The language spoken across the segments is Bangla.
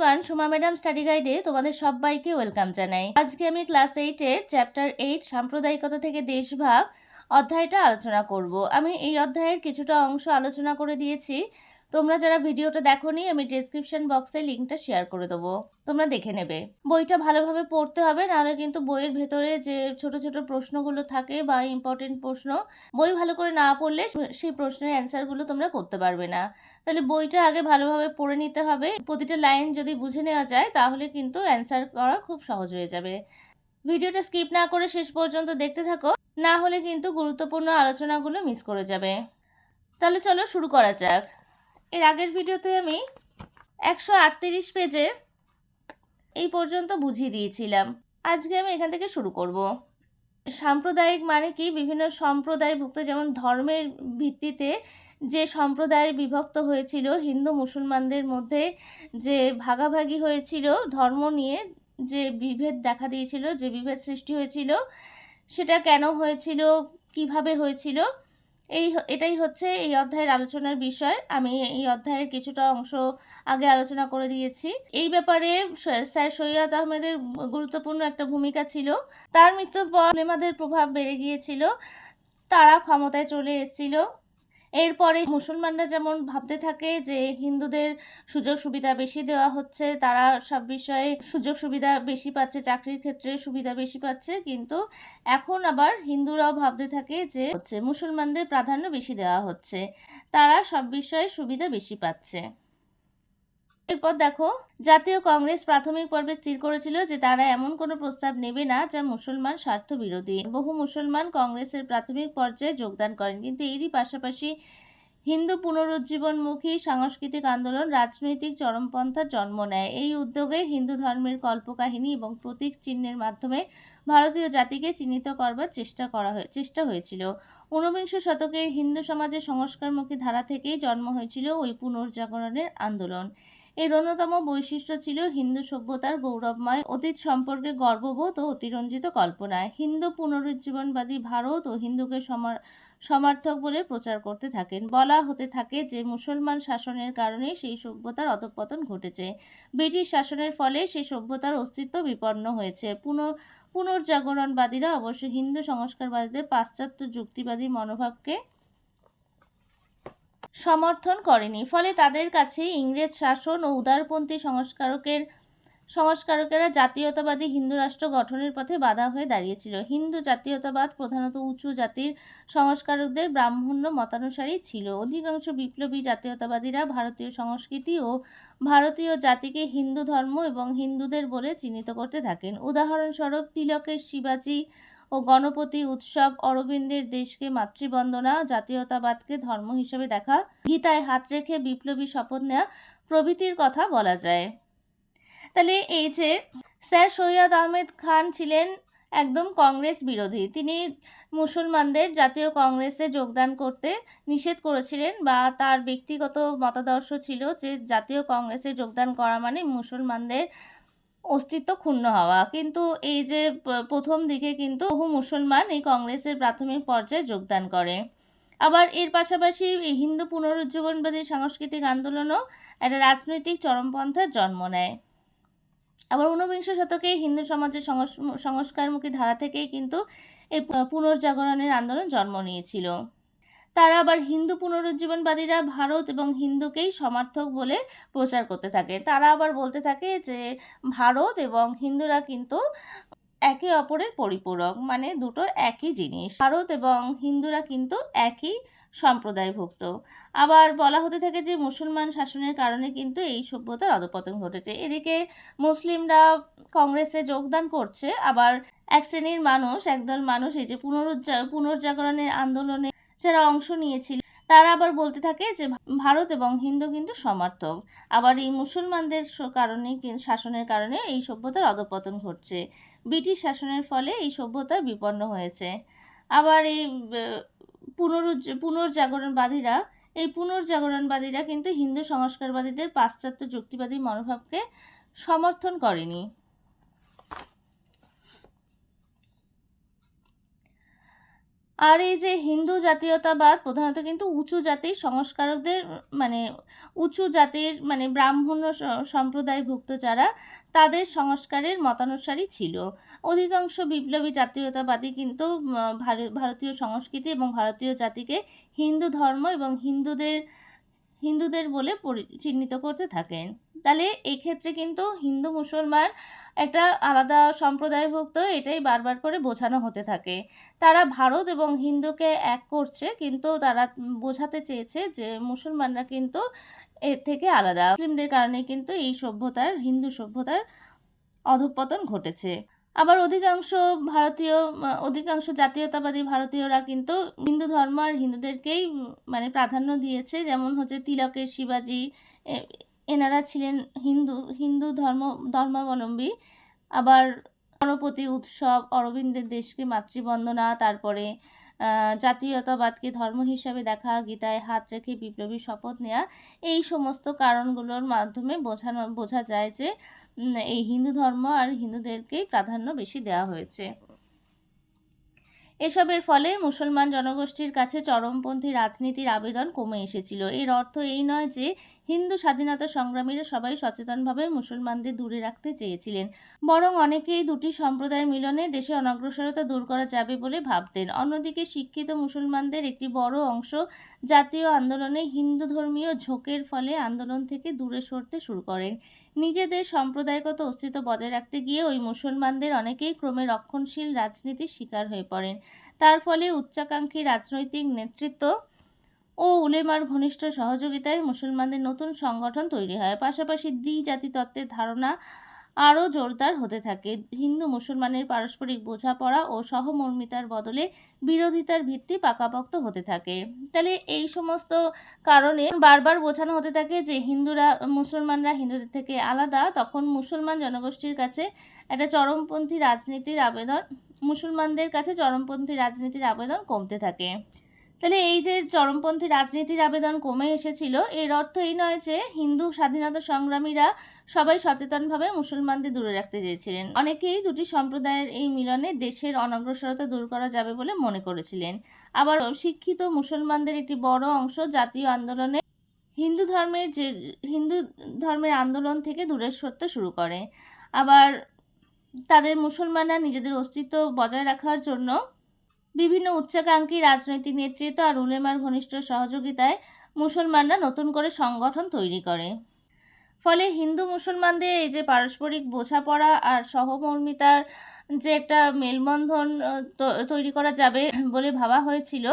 এভরিওয়ান, সুমা ম্যাডাম স্টাডি গাইডে তোমাদের সবাইকে ওয়েলকাম জানাই। আজকে আমি ক্লাস 8-এর চ্যাপ্টার 8 সাম্প্রদায়িকতা থেকে দেশভাগ অধ্যায়টা আলোচনা করব। আমি এই অধ্যায়ের কিছুটা অংশ আলোচনা করে দিয়েছি। তোমরা যারা ভিডিওটা দেখোনি, আমি ডেসক্রিপশন বক্সে লিঙ্কটা শেয়ার করে দেবো, তোমরা দেখে নেবে। বইটা ভালোভাবে পড়তে হবে, নাহলে কিন্তু বইয়ের ভেতরে যে ছোট ছোট প্রশ্নগুলো থাকে বা ইম্পর্টেন্ট প্রশ্ন, বই ভালো করে না পড়লে সেই প্রশ্নের অ্যান্সারগুলো তোমরা করতে পারবে না। তাহলে বইটা আগে ভালোভাবে পড়ে নিতে হবে। প্রতিটা লাইন যদি বুঝে নেওয়া যায় তাহলে কিন্তু অ্যান্সার করা খুব সহজ হয়ে যাবে। ভিডিওটা স্কিপ না করে শেষ পর্যন্ত দেখতে থাকো, না হলে কিন্তু গুরুত্বপূর্ণ আলোচনাগুলো মিস করে যাবে। তাহলে চলো শুরু করা যাক। এর আগের ভিডিওতে আমি 138 পেজে এই পর্যন্ত বুঝিয়ে দিয়েছিলাম। আজকে আমি এখান থেকে শুরু করব। সাম্প্রদায়িক মানে কি? বিভিন্ন সম্প্রদায়ভুক্ত, যেমন ধর্মের ভিত্তিতে যে সম্প্রদায় বিভক্ত হয়েছিল, হিন্দু মুসলমানদের মধ্যে যে ভাগাভাগি হয়েছিল, ধর্ম নিয়ে যে বিভেদ দেখা দিয়েছিল, যে বিভেদ সৃষ্টি হয়েছিল, সেটা কেন হয়েছিল, কিভাবে হয়েছিল, এটাই হচ্ছে এই অধ্যায়ের আলোচনার বিষয়। আমি এই অধ্যায়ের কিছুটা অংশ আগে আলোচনা করে দিয়েছি। এই ব্যাপারে স্যার সৈয়দ আহমেদের গুরুত্বপূর্ণ একটা ভূমিকা ছিল। তার মৃত্যুর পর উলেমাদের প্রভাব বেড়ে গিয়েছিল, তারা ক্ষমতায় চলে এসেছিল। এরপরে মুসলমানরা যেমন ভাবতে থাকে যে হিন্দুদের সুযোগ সুবিধা বেশি দেওয়া হচ্ছে, তারা সব বিষয়ে সুযোগ সুবিধা বেশি পাচ্ছে, চাকরির ক্ষেত্রে সুবিধা বেশি পাচ্ছে, কিন্তু এখন আবার হিন্দুরাও ভাবতে থাকে যে মুসলমানদের প্রাধান্য বেশি দেওয়া হচ্ছে, তারা সব বিষয়ে সুবিধা বেশি পাচ্ছে। এরপর দেখো, জাতীয় কংগ্রেস প্রাথমিক পর্বে স্থির করেছিল যে তারা এমন কোনো প্রস্তাব নেবে না যা মুসলমান স্বার্থ বিরোধী। বহু মুসলমান কংগ্রেসের প্রাথমিক পর্যায়ে যোগদান করেন, কিন্তু এরই পাশাপাশি হিন্দু পুনরুজ্জীবনমুখী সাংস্কৃতিক আন্দোলন রাজনৈতিক চরমপন্থার জন্ম নেয়। এই উদ্যোগে হিন্দু ধর্মের কল্পকাহিনী এবং প্রতীক চিহ্নের মাধ্যমে ভারতীয় জাতিকে চিহ্নিত করবার চেষ্টা হয়েছিল। ঊনবিংশ শতকে হিন্দু সমাজের সংস্কারমুখী ধারা থেকেই জন্ম হয়েছিল ওই পুনর্জাগরণের আন্দোলন। এর অন্যতম বৈশিষ্ট্য ছিল হিন্দু সভ্যতার গৌরবময় অতীত সম্পর্কে গর্ববোধ ও অতিরঞ্জিত কল্পনা। হিন্দু পুনরুজ্জীবনবাদী ভারত ও হিন্দুকে সমার্থক বলে প্রচার করতে থাকেন। বলা হতে থাকে যে মুসলমান শাসনের কারণে সেই সভ্যতার অধঃপতন ঘটেছে, ব্রিটিশ শাসনের ফলে সেই সভ্যতার অস্তিত্ব বিপন্ন হয়েছে। পুনর্জাগরণবাদীরা অবশ্য হিন্দু সংস্কারবাদীদের পাশ্চাত্য যুক্তিবাদী মনোভাবকে সমর্থন করেনি, ফলে তাদের কাছে ইংরেজ শাসন ও উদারপন্থী সংস্কারকেরা জাতীয়তাবাদী হিন্দু রাষ্ট্র গঠনের পথে বাধা হয়ে দাঁড়িয়েছিল। হিন্দু জাতীয়তাবাদ প্রধানত উঁচু জাতির সংস্কারকদের ব্রাহ্মণ্য মতানুসারী ছিল। অধিকাংশ বিপ্লবী জাতীয়তাবাদীরা ভারতীয় সংস্কৃতি ও ভারতীয় জাতিকে হিন্দু ধর্ম এবং হিন্দুদের বলে চিহ্নিত করতে থাকেন। উদাহরণস্বরূপ তিলকের শিবাজি ও গণপতি উৎসব, অরবিন্দের দেশকে মাতৃবন্দনা, জাতীয়তাবাদকে ধর্ম হিসেবে দেখা, গীতায় হাত রেখে বিপ্লবী শপথ নেওয়া প্রভৃতির কথা বলা যায়। তাহলে এই যে স্যার সৈয়দ আহমেদ খান ছিলেন একদম কংগ্রেস বিরোধী। তিনি মুসলমানদের জাতীয় কংগ্রেসে যোগদান করতে নিষেধ করেছিলেন, বা তার ব্যক্তিগত মতাদর্শ ছিল যে জাতীয় কংগ্রেসে যোগদান করা মানে মুসলমানদের অস্তিত্ব ক্ষুণ্ণ হওয়া। কিন্তু এই যে প্রথম দিকে কিন্তু বহু মুসলমান এই কংগ্রেসের প্রাথমিক পর্যায়ে যোগদান করে। আবার এর পাশাপাশি হিন্দু পুনরুজ্জীবনবাদী সাংস্কৃতিক আন্দোলনও একটা রাজনৈতিক চরমপন্থার জন্ম নেয়। আবার ঊনবিংশ শতকে হিন্দু সমাজের সংস্কারমুখী ধারা থেকেই কিন্তু এই পুনর্জাগরণের আন্দোলন জন্ম নিয়েছিল। তারা আবার হিন্দু পুনরুজ্জীবনবাদীরা ভারত এবং হিন্দুকেই সমার্থক বলে প্রচার করতে থাকে। তারা আবার বলতে থাকে যে ভারত এবং হিন্দুরা কিন্তু একে অপরের পরিপূরক, মানে দুটো একই জিনিস। ভারত এবং হিন্দুরা কিন্তু একই সম্প্রদায়ভুক্ত। আবার বলা হতে থাকে যে মুসলমান শাসনের কারণে কিন্তু এই সভ্যতার অধঃপতন ঘটেছে। এদিকে মুসলিমরা কংগ্রেসে যোগদান করছে, আবার এক শ্রেণীর মানুষ, একদল মানুষ এই যে পুনর্জাগরণের আন্দোলনে যারা অংশ নিয়েছিল, তারা আবার বলতে থাকে যে ভারত এবং হিন্দু কিন্তু সমার্থক। আবার এই মুসলমানদের শাসনের কারণে এই সভ্যতার অধঃপতন ঘটছে, ব্রিটিশ শাসনের ফলে এই সভ্যতা বিপন্ন হয়েছে। আবার এই পুনর্জাগরণবাদীরা কিন্তু হিন্দু সংস্কারবাদীদের পাশ্চাত্য যুক্তিবাদী মনোভাবকে সমর্থন করেনি। আর এই যে হিন্দু জাতীয়তাবাদ প্রধানত কিন্তু উঁচু জাতির সংস্কারকদের মানে উঁচু জাতির মানে ব্রাহ্মণ সম্প্রদায়ভুক্ত যারা তাদের সংস্কারের মতানুসারী ছিল। অধিকাংশ বিপ্লবী জাতীয়তাবাদী কিন্তু ভারতীয় সংস্কৃতি এবং ভারতীয় জাতিকে হিন্দু ধর্ম এবং হিন্দুদের বলে চিহ্নিত করতে থাকেন। তাহলে এক্ষেত্রে কিন্তু হিন্দু মুসলমান একটা আলাদা সম্প্রদায়ভুক্ত, এটাই বারবার করে বোঝানো হতে থাকে। তারা ভারত এবং হিন্দুকে এক করছে, কিন্তু তারা বোঝাতে চেয়েছে যে মুসলমানরা কিন্তু এর থেকে আলাদা। মুসলিমদের কারণে কিন্তু এই হিন্দু সভ্যতার অধঃপতন ঘটেছে। আবার অধিকাংশ জাতীয়তাবাদী ভারতীয়রা কিন্তু হিন্দু ধর্ম আর হিন্দুদেরকেই মানে প্রাধান্য দিয়েছে। যেমন হচ্ছে তিলকের শিবাজি, এনারা ছিলেন হিন্দু ধর্মাবলম্বী। আবার গণপতি উৎসব, অরবিন্দের দেশকে মাতৃবন্দনা, তারপরে জাতীয়তাবাদকে ধর্ম হিসাবে দেখা, গীতায় হাত রেখে বিপ্লবী শপথ নেওয়া, এই সমস্ত কারণগুলোর মাধ্যমে বোঝা যায় যে এই হিন্দু ধর্ম আর হিন্দুদেরকেই প্রাধান্য বেশি দেওয়া হয়েছে। এসবের ফলে মুসলমান জনগোষ্ঠীর কাছে চরমপন্থী রাজনীতির আবেদন কমে এসেছিল। এর অর্থ এই নয় যে হিন্দু স্বাধীনতা সংগ্রামীরা সবাই সচেতনভাবে মুসলমানদের দূরে রাখতে চেয়েছিলেন, বরং অনেকেই দুটি সম্প্রদায়ের মিলনে দেশের অনগ্রসরতা দূর করা যাবে বলে ভাবতেন। অন্যদিকে শিক্ষিত মুসলমানদের একটি বড় অংশ জাতীয় আন্দোলনে হিন্দু ধর্মীয় ঝোঁকের ফলে আন্দোলন থেকে দূরে সরতে শুরু করেন। নিজেদের সম্প্রদায়গত অস্তিত্ব বজায় রাখতে গিয়ে ওই মুসলমানদের অনেকেই ক্রমে রক্ষণশীল রাজনীতির শিকার হয়ে পড়েন। তার ফলে উচ্চাকাঙ্ক্ষী রাজনৈতিক নেতৃত্ব ও উলেমার ঘনিষ্ঠ সহযোগিতায় মুসলমানদের নতুন সংগঠন তৈরি হয়। পাশাপাশি দ্বিজাতি তত্ত্বের ধারণা আরও জোরদার হতে থাকে। হিন্দু মুসলমানের পারস্পরিক বোঝাপড়া ও সহমর্মিতার বদলে বিরোধিতার ভিত্তি পাকাপোক্ত হতে থাকে। তাহলে এই সমস্ত কারণে বারবার বোঝানো হতে থাকে যে মুসলমানরা হিন্দুদের থেকে আলাদা। তখন মুসলমানদের কাছে চরমপন্থী রাজনীতির আবেদন কমতে থাকে। তাহলে এই যে চরমপন্থী রাজনীতির আবেদন কমে এসেছিল, এর অর্থ এই নয় যে হিন্দু স্বাধীনতা সংগ্রামীরা সবাই সচেতনভাবে মুসলমানদের দূরে রাখতে চেয়েছিলেন। অনেকেই দুটি সম্প্রদায়ের এই মিলনে দেশের অনগ্রসরতা দূর করা যাবে বলে মনে করেছিলেন। আবার শিক্ষিত মুসলমানদের একটি বড় অংশ জাতীয় আন্দোলনে হিন্দু ধর্মের আন্দোলন থেকে দূরে সরতে শুরু করে। আবার মুসলমানরা নিজেদের অস্তিত্ব বজায় রাখার জন্য বিভিন্ন উচ্চাকাঙ্ক্ষী রাজনৈতিক নেতৃত্ব আর উলেমার ঘনিষ্ঠ সহযোগিতায় মুসলমানরা নতুন করে সংগঠন তৈরি করে। ফলে হিন্দু মুসলমানদের এই যে পারস্পরিক বোঝাপড়া আর সহমর্মিতার যে একটা মেলবন্ধন তৈরি করা যাবে বলে ভাবা হয়েছিল,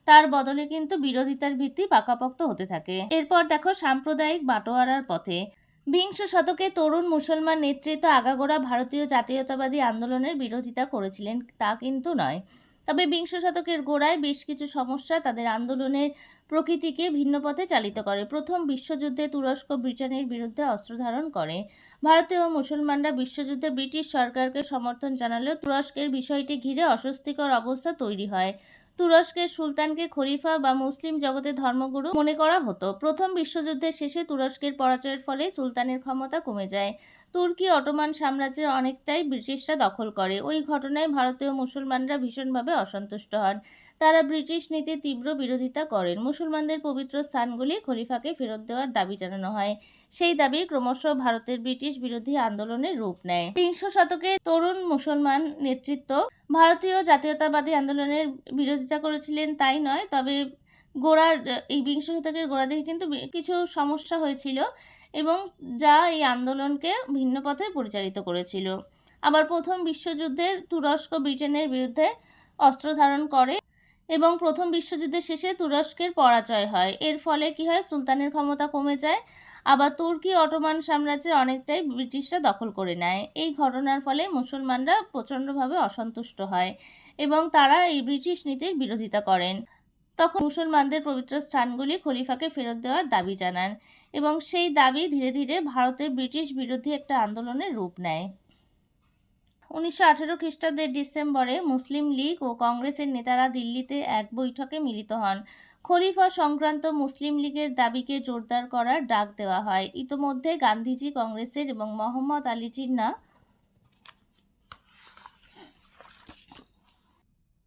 তার বদলে কিন্তু বিরোধিতার ভিত্তি পাকাপোক্ত হতে থাকে। এরপর দেখো সাম্প্রদায়িক বাটোয়ারার পথে। বিংশ শতকে তরুণ মুসলমান নেতৃত্ব আগাগোড়া ভারতীয় জাতীয়তাবাদী আন্দোলনের বিরোধিতা করেছিলেন তা কিন্তু নয়। তবে বিংশ শতকের গোড়ায় বেশ কিছু সমস্যা তাদের আন্দোলনের প্রকৃতিকে ভিন্ন পথে চালিত করে। প্রথম বিশ্বযুদ্ধে তুরস্ক ব্রিটেনের বিরুদ্ধে অস্ত্র ধারণ করে। ভারতীয় মুসলমানরা বিশ্বযুদ্ধে ব্রিটিশ সরকারকে সমর্থন জানালেও তুরস্কের বিষয়টি ঘিরে অস্বস্তিকর অবস্থা তৈরি হয়। তুরস্কের সুলতানকে খলিফা বা মুসলিম জগতের ধর্মগুরু মনে করা হতো। প্রথম বিশ্বযুদ্ধের শেষে তুরস্কের পরাজয়ের ফলে সুলতানের ক্ষমতা কমে যায়। তুর্কি অটোমান সাম্রাজ্যের অনেকটাই ব্রিটিশরা দখল করে। ওই ঘটনায় ভারতীয় মুসলমানরা ভীষণভাবে অসন্তুষ্ট হন। তারা ব্রিটিশ নীতির তীব্র বিরোধিতা করেন। মুসলমানদের পবিত্র স্থানগুলি খলিফাকে ফেরত দেওয়ার দাবি জানানো হয়। সেই দাবি ক্রমশ ভারতের ব্রিটিশ বিরোধী আন্দোলনের রূপ নেয়। বিংশ শতকে তরুণ মুসলমান নেতৃত্ব ভারতীয় জাতীয়তাবাদী আন্দোলনের বিরোধিতা করেছিলেন তাই নয়, তবে এই বিংশ শতকের গোড়ার দিকে কিন্তু কিছু সমস্যা হয়েছিল এবং যা এই আন্দোলনকে ভিন্ন পথে পরিচালিত করেছিল। আবার প্রথম বিশ্বযুদ্ধে তুরস্ক ব্রিটেনের বিরুদ্ধে অস্ত্র ধারণ করে এবং প্রথম বিশ্বযুদ্ধের শেষে তুরস্কের পরাজয় হয়। এর ফলে কি হয়, সুলতানের ক্ষমতা কমে যায়। আবার তুর্কি অটোমান সাম্রাজ্যের অনেকটাই ব্রিটিশরা দখল করে নেয়। এই ঘটনার ফলে মুসলমানরা প্রচণ্ডভাবে অসন্তুষ্ট হয় এবং তারা এই ব্রিটিশ নীতির বিরোধিতা করেন। তখন মুসলমানদের পবিত্র স্থানগুলি খলিফাকে ফেরত দেওয়ার দাবি জানান এবং সেই দাবি ধীরে ধীরে ভারতের ব্রিটিশ বিরোধী একটা আন্দোলনের রূপ নেয়। 1918 খ্রিস্টাব্দের ডিসেম্বরে মুসলিম লীগ ও কংগ্রেসের নেতারা দিল্লিতে এক বৈঠকে মিলিত হন। খলিফা সংক্রান্ত মুসলিম লীগের দাবিকে জোরদার করার ডাক দেওয়া হয়। ইতোমধ্যে গান্ধীজি কংগ্রেসের এবং মোহাম্মদ আলী জিন্নাহ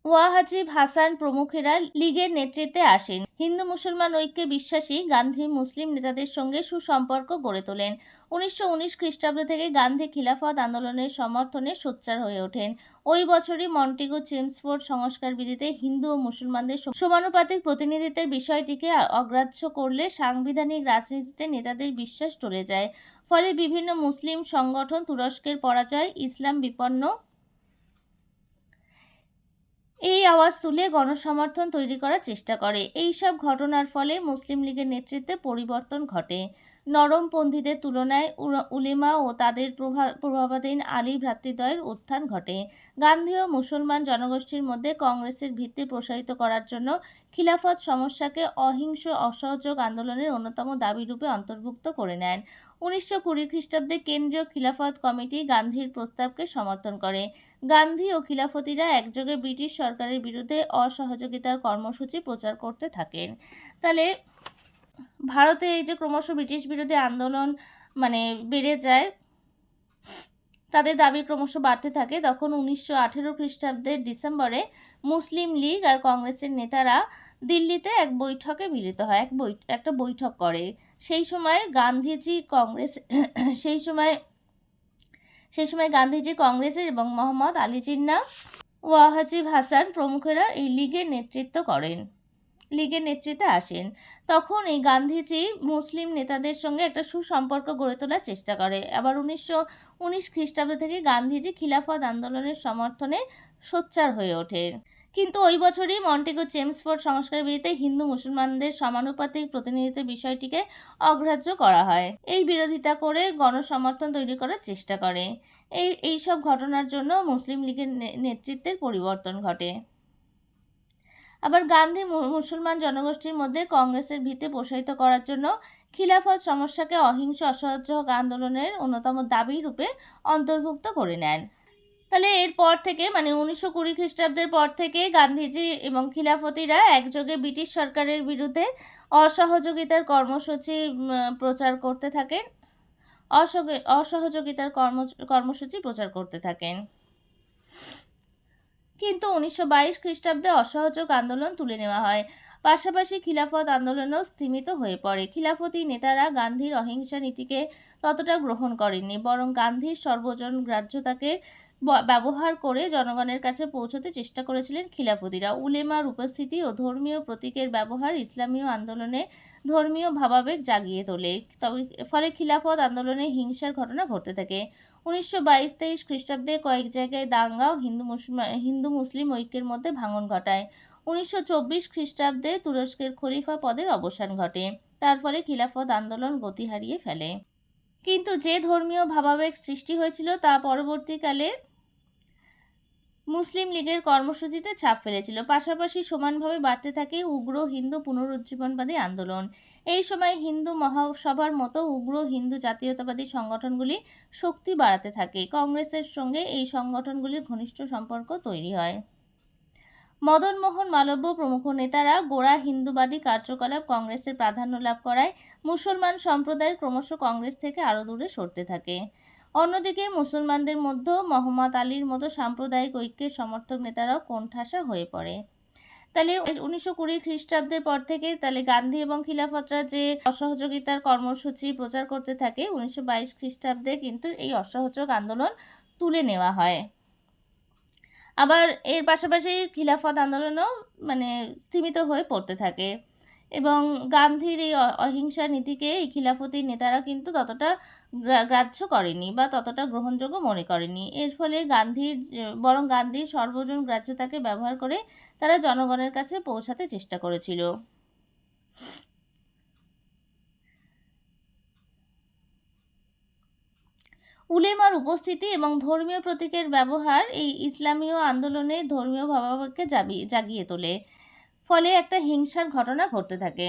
ওয়াহাজিব হাসান প্রমুখেরা লীগের নেতৃত্বে আসেন। হিন্দু মুসলমান ঐক্যে বিশ্বাসী গান্ধী মুসলিম নেতাদের সঙ্গে সুসম্পর্ক গড়ে তোলেন। 1919 খ্রিস্টাব্দ থেকে গান্ধী খিলাফত আন্দোলনের সমর্থনে সোচ্চার হয়ে ওঠেন। ওই বছরই মন্টেগু চেমসফোর্ড সংস্কার বিধিতে হিন্দু ও মুসলমানদের সমানুপাতিক প্রতিনিধিত্বের বিষয়টিকে অগ্রাহ্য করলে সাংবিধানিক রাজনীতিতে নেতাদের বিশ্বাস টলে যায়। ফলে বিভিন্ন মুসলিম সংগঠন তুরস্কের পরাজয়, ইসলাম বিপন্ন এই আওয়াজ তুলে গণসমর্থন তৈরি করার চেষ্টা করে। এই সব ঘটনার ফলে মুসলিম লীগের নেতৃত্বে পরিবর্তন ঘটে। নরমপন্থীদের তুলনায় উলেমা ও তাদের প্রভাবাধীন আলী ভ্রাতৃদ্বয়ের উত্থান ঘটে। গান্ধী ও মুসলমান জনগোষ্ঠীর মধ্যে কংগ্রেসের ভিত্তি প্রসারিত করার জন্য খিলাফত সমস্যাকে অহিংস অসহযোগ আন্দোলনের অন্যতম দাবিরূপে অন্তর্ভুক্ত করে নেন। 1920 খ্রিস্টাব্দে কেন্দ্রীয় খিলাফত কমিটি গান্ধীর প্রস্তাবকে সমর্থন করে। গান্ধী ও খিলাফতিরা একযোগে ব্রিটিশ সরকারের বিরুদ্ধে অসহযোগিতার কর্মসূচি প্রচার করতে থাকেন। তাহলে ভারতে এই যে ক্রমশ ব্রিটিশ বিরোধী আন্দোলন বেড়ে যায়, তাদের দাবি ক্রমশ বাড়তে থাকে, তখন 1918 খ্রিস্টাব্দের ডিসেম্বরে মুসলিম লীগ আর কংগ্রেসের নেতারা দিল্লিতে এক বৈঠকে মিলিত হয়, একটা বৈঠক করে। সেই সময় গান্ধীজি কংগ্রেসের এবং মোহাম্মদ আলী জিন্নাহ, ওয়াহাজিব হাসান প্রমুখেরা এই লীগের নেতৃত্বে আসেন। তখন এই গান্ধীজি মুসলিম নেতাদের সঙ্গে একটা সুসম্পর্ক গড়ে তোলার চেষ্টা করে। আবার 1919 খ্রিস্টাব্দ থেকে গান্ধীজি খিলাফত আন্দোলনের সমর্থনে সোচ্চার হয়ে ওঠেন। কিন্তু ওই বছরই মন্টেগু চেমসফোর্ড সংস্কার বিধিতে হিন্দু মুসলমানদের সমানুপাতিক প্রতিনিধিত্বের বিষয়টিকে অগ্রাহ্য করা হয়। এই বিরোধিতা করে গণসমর্থন তৈরি করার চেষ্টা করে। এই সব ঘটনার জন্য মুসলিম লীগের নেতৃত্বের পরিবর্তন ঘটে। আবার গান্ধী মুসলমান জনগোষ্ঠীর মধ্যে কংগ্রেসের ভিত্তি প্রসারিত করার জন্য খিলাফত সমস্যাকে অহিংস অসহযোগ আন্দোলনের অন্যতম দাবি রূপে অন্তর্ভুক্ত করে নেন। তাহলে এরপর থেকে 1920 খ্রিস্টাব্দের পর থেকে গান্ধীজি এবং খিলাফতিরা একযোগে ব্রিটিশ সরকারের বিরুদ্ধে অসহযোগিতার কর্মসূচি প্রচার করতে থাকেন। অসহযোগিতার কর্মসূচি প্রচার করতে থাকেন। কিন্তু 1922 খ্রিস্টাব্দে অসহযোগ আন্দোলন তুলে নেওয়া হয়। পাশাপাশি খিলাফত আন্দোলনও স্থিমিত হয়ে পড়ে। খিলাফতি নেতারা গান্ধীর অহিংসা নীতিকে ততটা গ্রহণ করেননি, বরং গান্ধীর সর্বজন গ্রাহ্যতাকে ব্যবহার করে জনগণের কাছে পৌঁছতে চেষ্টা করেছিলেন খিলাফতিরা। উলেমার উপস্থিতি ও ধর্মীয় প্রতীকের ব্যবহার ইসলামীয় আন্দোলনে ধর্মীয় ভাবাবেগ জাগিয়ে তোলে। ফলে খিলাফত আন্দোলনে হিংসার ঘটনা ঘটতে থাকে। 1922-23 খ্রিস্টাব্দে কয়েক জায়গায় দাঙ্গা ও হিন্দু মুসলিম ঐক্যের মধ্যে ভাঙন ঘটায়। 1924 খ্রিস্টাব্দে তুরস্কের খলিফা পদের অবসান ঘটে। তার ফলে খিলাফত আন্দোলন গতি হারিয়ে ফেলে। কিন্তু যে ধর্মীয় ভাবাবেগ সৃষ্টি হয়েছিল তা পরবর্তীকালে মুসলিম লীগের কর্মসূচিতে ছাপ ফেলেছিল। পাশাপাশি সমানভাবে বাড়তে থাকে উগ্র হিন্দু পুনরুজ্জীবনবাদী আন্দোলন। এই সময় হিন্দু মহাসভার মতো উগ্র হিন্দু জাতীয়তাবাদী সংগঠনগুলি শক্তি বাড়াতে থাকে। কংগ্রেসের সঙ্গে এই সংগঠনগুলির ঘনিষ্ঠ সম্পর্ক তৈরি হয়। মদন মোহন মালব্য প্রমুখ নেতারা গোঁড়া হিন্দুবাদী কার্যকলাপ কংগ্রেসের প্রাধান্য লাভ করায় মুসলমান সম্প্রদায় ক্রমশ কংগ্রেস থেকে আরও দূরে সরতে থাকে। অন্যদিকে মুসলমানদের মধ্যে মোহাম্মদ আলীর মতো সাম্প্রদায়িক ঐক্যের সমর্থক নেতারাও কোণঠাসা হয়ে পড়ে। তাহলে 1920 খ্রিস্টাব্দের পর থেকে গান্ধী এবং খিলাফতরা যে অসহযোগিতার কর্মসূচি প্রচার করতে থাকে, 1922 খ্রিস্টাব্দে কিন্তু এই অসহযোগ আন্দোলন তুলে নেওয়া হয়। আবার এর পাশাপাশি খিলাফত আন্দোলনও স্থিমিত হয়ে পড়তে থাকে এবং গান্ধীর এই অহিংসা নীতিকে এই খিলাফতি নেতারা কিন্তু ততটা গ্রাহ্য করেনি বা ততটা গ্রহণযোগ্য মনে করেনি। এর ফলে গান্ধীর সর্বজন গ্রাহ্যতাকে ব্যবহার করে তারা জনগণের কাছে পৌঁছাতে চেষ্টা করেছিল। উলেমার উপস্থিতি এবং ধর্মীয় প্রতীকের ব্যবহার এই ইসলামীয় আন্দোলনে ধর্মীয় ভাবাবেগকে জাগিয়ে তোলে। ফলে একটা হিংসার ঘটনা ঘটতে থাকে।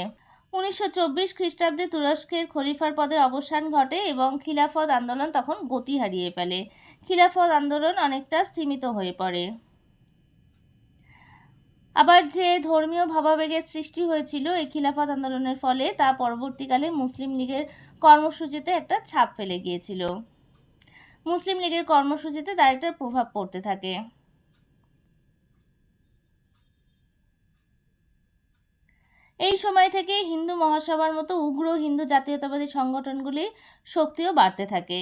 1924 খ্রিস্টাব্দে তুরস্কের খলিফার পদের অবসান ঘটে এবং খিলাফত আন্দোলন তখন গতি হারিয়ে ফেলে। খিলাফত আন্দোলন অনেকটা স্থিমিত হয়ে পড়ে। আবার যে ধর্মীয় ভাবাবেগের সৃষ্টি হয়েছিল এই খিলাফত আন্দোলনের ফলে, তা পরবর্তীকালে মুসলিম লীগের কর্মসূচিতে একটা ছাপ ফেলে গিয়েছিল। মুসলিম লীগের কর্মসূচিতে তার একটা প্রভাব পড়তে থাকে। এই সময় থেকে হিন্দু মহাসভার মতো উগ্র হিন্দু জাতীয়তাবাদী সংগঠনগুলির শক্তিও বাড়তে থাকে।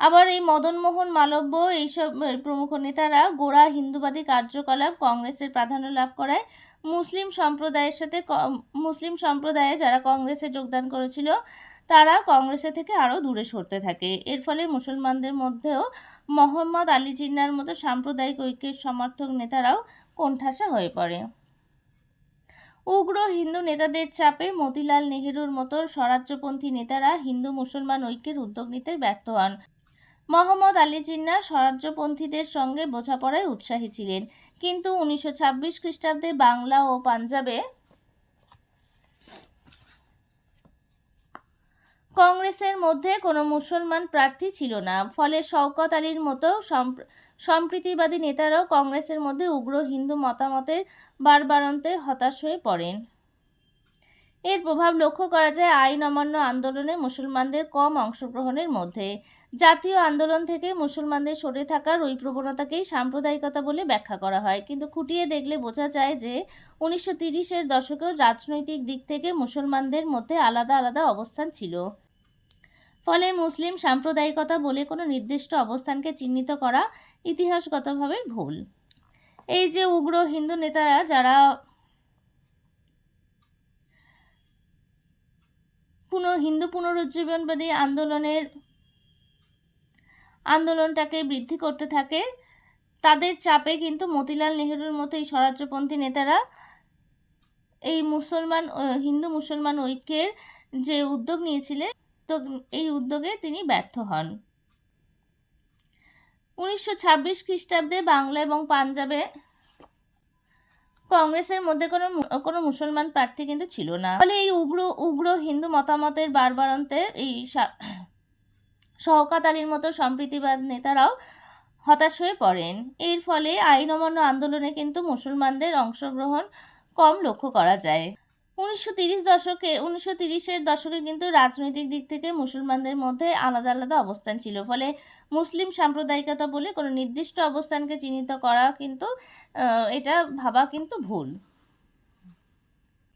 আবার এই মদনমোহন মালব্য এইসব প্রমুখ নেতারা গোঁড়া হিন্দুবাদী কার্যকলাপ কংগ্রেসের প্রাধান্য লাভ করায় মুসলিম সম্প্রদায়ে যারা কংগ্রেসে যোগদান করেছিল তারা কংগ্রেসের থেকে আরও দূরে সরতে থাকে। এর ফলে মুসলমানদের মধ্যেও মোহাম্মদ আলী জিন্নাহর মতো সাম্প্রদায়িক ঐক্যের সমর্থক নেতারাও কোণঠাসা হয়ে পড়ে। উগ্র হিন্দু নেতাদের চাপে মতিলাল নেহেরুর মতো স্বরাজ্যপন্থী নেতারা হিন্দু মুসলমান ঐক্যের উদ্যোগ নিতে ব্যর্থ হন। মোহাম্মদ আলী জিন্নাহ স্বরাজ্যপন্থীদের সঙ্গে বোঝাপড়ায় উৎসাহী ছিলেন, কিন্তু 1926 খ্রিস্টাব্দে বাংলা ও পাঞ্জাবে কংগ্রেসের মধ্যে কোনো মুসলমান প্রার্থী ছিল না। ফলে শওকত আলীর মতো সম্প্রীতিবাদী নেতারাও কংগ্রেসের মধ্যে উগ্র হিন্দু মতামতের বাড়বাড়ন্তে হতাশ হয়ে পড়েন। এর প্রভাব লক্ষ্য করা যায় আইন অমান্য আন্দোলনে মুসলমানদের কম অংশগ্রহণের মধ্যে। জাতীয় আন্দোলন থেকে মুসলমানদের সরে থাকার ওই প্রবণতাকেই সাম্প্রদায়িকতা বলে ব্যাখ্যা করা হয়, কিন্তু খুঁটিয়ে দেখলে বোঝা যায় যে 1930-এর দশকেও রাজনৈতিক দিক থেকে মুসলমানদের মধ্যে আলাদা আলাদা অবস্থান ছিল। ফলে মুসলিম সাম্প্রদায়িকতা বলে কোনো নির্দিষ্ট অবস্থানকে চিহ্নিত করা ইতিহাসগতভাবে ভুল। এই যে উগ্র হিন্দু নেতারা যারা হিন্দু পুনরুজ্জীবনবাদী আন্দোলনটাকে বৃদ্ধি করতে থাকে, তাদের চাপে কিন্তু মতিলাল নেহেরুর মতো এই স্বরাজ্যপন্থী নেতারা এই হিন্দু মুসলমান ঐক্যের যে উদ্যোগ নিয়েছিলেন, তো এই উদ্যোগে তিনি ব্যর্থ হন। 1926 খ্রিস্টাব্দে বাংলা এবং পাঞ্জাবে কংগ্রেসের মধ্যে কোনো মুসলমান প্রার্থী কিন্তু ছিল না। ফলে এই উগ্র হিন্দু মতামতের বাড়বাড়ন্তে এই শওকত আলীর মতো সম্প্রীতিবাদ নেতারাও হতাশ হয়ে পড়েন। এর ফলে আইন অমান্য আন্দোলনে কিন্তু মুসলমানদের অংশগ্রহণ কম লক্ষ্য করা যায়। 1930-এর দশকে কিন্তু রাজনৈতিক দিক থেকে মুসলমানদের মধ্যে আলাদা আলাদা অবস্থান ছিল। ফলে মুসলিম সাম্প্রদায়িকতা বলে কোনো নির্দিষ্ট অবস্থানকে চিহ্নিত করা কিন্তু এটা ভাবা কিন্তু ভুল।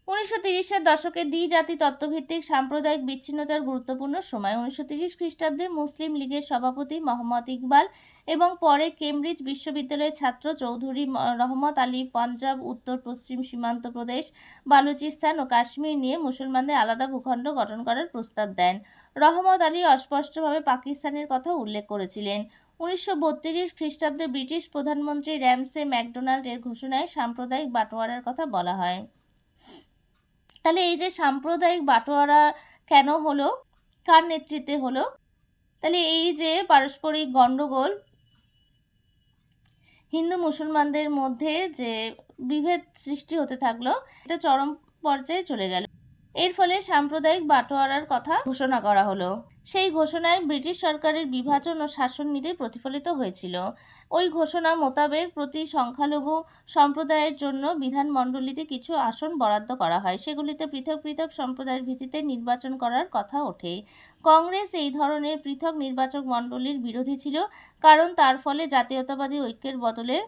1930-এর দশকে দ্বিজাতি তত্ত্বভিত্তিক সাম্প্রদায়িক বিচ্ছিন্নতার গুরুত্বপূর্ণ সময়। 1930 খ্রিস্টাব্দে মুসলিম লীগের সভাপতি মোহাম্মদ ইকবাল এবং পরে কেমব্রিজ বিশ্ববিদ্যালয়ের ছাত্র চৌধুরী রহমত আলী পাঞ্জাব, উত্তর পশ্চিম সীমান্ত প্রদেশ, বালুচিস্তান ও কাশ্মীর নিয়ে মুসলমানদের আলাদা ভূখণ্ড গঠন করার প্রস্তাব দেন। রহমত আলী অস্পষ্টভাবে পাকিস্তানের কথা উল্লেখ করেছিলেন। 1932 খ্রিস্টাব্দে ব্রিটিশ প্রধানমন্ত্রী র্যামসে ম্যাকডোনাল্ড এর ঘোষণায় সাম্প্রদায়িক বাটোয়ারার কথা বলা হয়। তাহলে এই যে সাম্প্রদায়িক বাটোয়ারা কেন হলো, কার নেতৃত্বে হলো? তাহলে এই যে পারস্পরিক গণ্ডগোল, হিন্দু মুসলমানদের মধ্যে যে বিভেদ সৃষ্টি হতে থাকলো, এটা চরম পর্যায়ে চলে গেল। এর ফলে সাম্প্রদায়িক বাটোয়ারার কথা ঘোষণা করা হলো। সেই ঘোষণায় ব্রিটিশ সরকারের বিভাজন ও শাসন নীতি প্রতিফলিত হয়েছিল। ওই ঘোষণা মোতাবেক প্রতি সংখ্যালঘু সম্প্রদায়ের জন্য বিধানমণ্ডলীতে কিছু আসন বরাদ্দ করা হয়। সেগুলিতে পৃথক পৃথক সম্প্রদায়ের ভিত্তিতে নির্বাচন করার কথা ওঠে। কংগ্রেস এই ধরনের পৃথক নির্বাচক মণ্ডলীর বিরোধী ছিল, কারণ তার ফলে জাতীয়তাবাদী ঐক্যের বদলে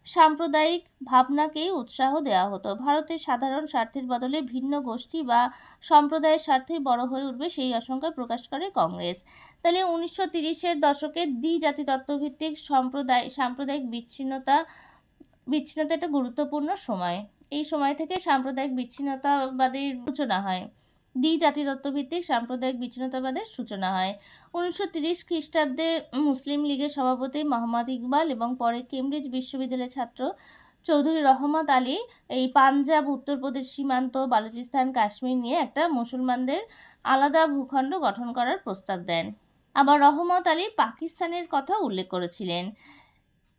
সাম্প্রদায়িক ভাবনাকেই উৎসাহ দেওয়া হতো। ভারতের সাধারণ স্বার্থের বদলে ভিন্ন গোষ্ঠী বা সম্প্রদায়ের স্বার্থই বড় হয়ে উঠবে, সেই আশঙ্কা প্রকাশ করে কংগ্রেস। তাহলে 1930-এর দশকে দ্বিজাতি তত্ত্বভিত্তিক সাম্প্রদায়িক বিচ্ছিন্নতা একটা গুরুত্বপূর্ণ সময়। এই সময় থেকে সাম্প্রদায়িক বিচ্ছিন্নতাবাদের সূচনা হয়। দ্বিজাতি তত্ত্বভিত্তিক সাম্প্রদায়িক বিচ্ছিন্নতাবাদের সূচনা হয়। 1930 খ্রিস্টাব্দে মুসলিম লীগের সভাপতি মোহাম্মদ ইকবাল এবং পরে কেমব্রিজ বিশ্ববিদ্যালয়ের ছাত্র চৌধুরী রহমত আলী এই পাঞ্জাব, উত্তরপ্রদেশ সীমান্ত, বালুচিস্তান, কাশ্মীর নিয়ে একটা মুসলমানদের আলাদা ভূখণ্ড গঠন করার প্রস্তাব দেন। আবার রহমত আলী পাকিস্তানের কথা উল্লেখ করেছিলেন।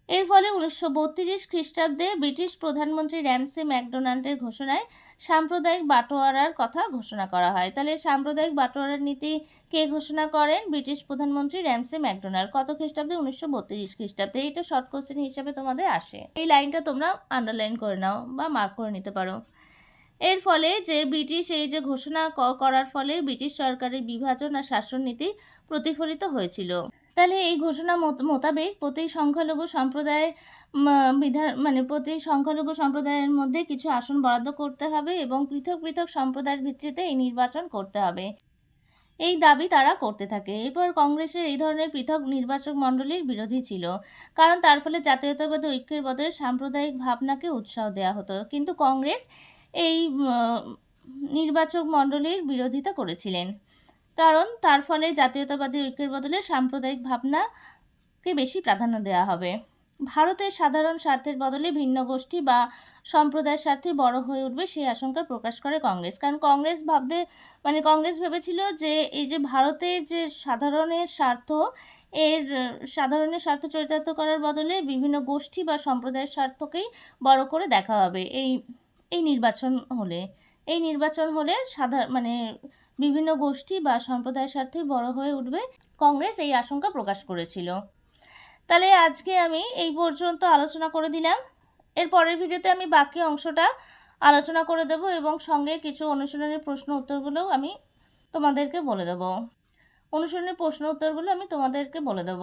এর ফলে 1932 খ্রিস্টাব্দে ব্রিটিশ প্রধানমন্ত্রী র্যামসে ম্যাকডোনাল্ডের ঘোষণায় সাম্প্রদায়িক বাটোয়ারার কথা ঘোষণা করা হয়। তাহলে সাম্প্রদায়িক বাটোয়ারার নীতি কে ঘোষণা করেন? ব্রিটিশ প্রধানমন্ত্রী র্যামসে ম্যাকডোনাল্ড। কত খ্রিস্টাব্দে? 1932 খ্রিস্টাব্দে। এইটা শর্ট কোশ্চেন হিসাবে তোমাদের আসে। এই লাইনটা তোমরা আন্ডারলাইন করে নাও বা মার্ক করে নিতে পারো। এর ফলে যে ব্রিটিশ এই যে ঘোষণা করার ফলে ব্রিটিশ সরকারের বিভাজন আর শাসন নীতি প্রতিফলিত হয়েছিল। তাহলে এই ঘোষণা মোতাবেক প্রতি সংখ্যালঘু সম্প্রদায়ের প্রতি সংখ্যালঘু সম্প্রদায়ের মধ্যে কিছু আসন বরাদ্দ করতে হবে এবং পৃথক পৃথক সম্প্রদায়ের ভিত্তিতে এই নির্বাচন করতে হবে, এই দাবি তারা করতে থাকে। এরপর কংগ্রেসের এই ধরনের পৃথক নির্বাচক মণ্ডলীর বিরোধী ছিল, কারণ তার ফলে জাতীয়তাবাদী ঐক্যের বদলে সাম্প্রদায়িক ভাবনাকে উৎসাহ দেওয়া হতো। কিন্তু কংগ্রেস এই নির্বাচক মণ্ডলীর বিরোধিতা করেছিলেন, কারণ তার ফলে জাতীয়তাবাদী ঐক্যের বদলে সাম্প্রদায়িক ভাবনাকে বেশি প্রাধান্য দেওয়া হবে। ভারতের সাধারণ স্বার্থের বদলে ভিন্ন গোষ্ঠী বা সম্প্রদায়ের স্বার্থে বড় হয়ে উঠবে সেই আশঙ্কা প্রকাশ করে কংগ্রেস। কারণ কংগ্রেস ভেবেছিল যে এই যে ভারতের যে সাধারণের স্বার্থ চরিতার্থ করার বদলে বিভিন্ন গোষ্ঠী বা সম্প্রদায়ের স্বার্থকেই বড় করে দেখা হবে এই নির্বাচন হলে বিভিন্ন গোষ্ঠী বা সম্প্রদায়ের স্বার্থে বড় হয়ে উঠবে। কংগ্রেস এই আশঙ্কা প্রকাশ করেছিল। তাহলে আজকে আমি এই পর্যন্ত আলোচনা করে দিলাম। এর পরের ভিডিওতে আমি বাকি অংশটা আলোচনা করে দেব এবং সঙ্গে কিছু অনুশীলনের প্রশ্ন উত্তরগুলোও আমি তোমাদেরকে বলে দেব।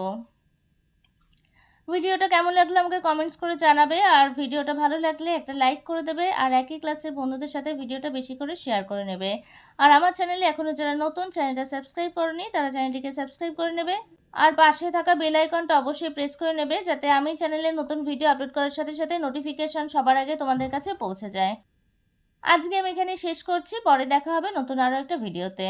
ভিডিওটা কেমন লাগলো আমাকে কমেন্টস করে জানাবে, আর ভিডিওটা ভালো লাগলে একটা লাইক করে দেবে, আর একই ক্লাসের বন্ধুদের সাথে ভিডিওটা বেশি করে শেয়ার করে নেবে। আর আমার চ্যানেলে এখনও যারা নতুন, চ্যানেলটা সাবস্ক্রাইব করনি তারা চ্যানেলটিকে সাবস্ক্রাইব করে নেবে, আর পাশে থাকা বেল আইকনটা অবশ্যই প্রেস করে নেবে, যাতে আমি চ্যানেলে নতুন ভিডিও আপলোড করার সাথে সাথে নোটিফিকেশন সবার আগে তোমাদের কাছে পৌঁছে যায়। আজকে আমি এখানে শেষ করছি, পরে দেখা হবে নতুন আরও একটা ভিডিওতে।